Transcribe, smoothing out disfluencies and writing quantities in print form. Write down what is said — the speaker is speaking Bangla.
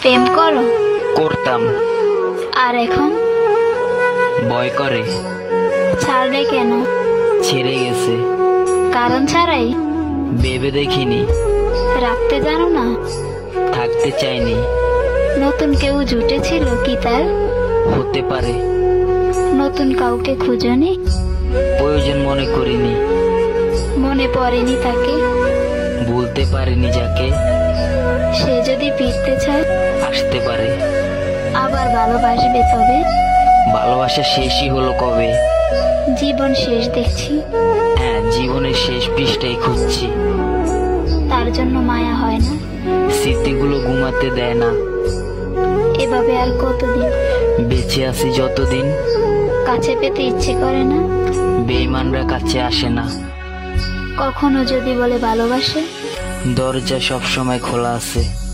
প্রেম করো? করতাম। আর এখন? ভয় করে। ছাড়লে কেন? ছেড়ে গেছে। কারণ ছাড়াই? ভেবে দেখিনি। রাখতে জানো না? থাকতে চাইনি। নতুন কেউ জুটেছিল কি তার? হতে পারে। নতুন কাউকে খুঁজনি? প্রয়োজন মনে করিনি। মনে পড়েনি তাকে? বলতে পারিনি যাকে। সে যদি ফিরতে চায় আসতে পারে। আবার ভালোবাসবে তবে? ভালোবাসা শেষই হলো কবে। জীবন শেষ দেখছি। হ্যাঁ, জীবনের শেষ পৃষ্ঠায় খুঁজছি। তার জন্য মায়া হয় না? স্মৃতিগুলো ঘুমাতে দেয় না। এভাবে আর কতদিন? বেঁচে আছি যতদিন। কাছে পেতে ইচ্ছে করে না? বেঈমানরা কাছে আসে না। কখনো যদি বলে ভালোবাসে? দরজা সবসময় খোলা আছে।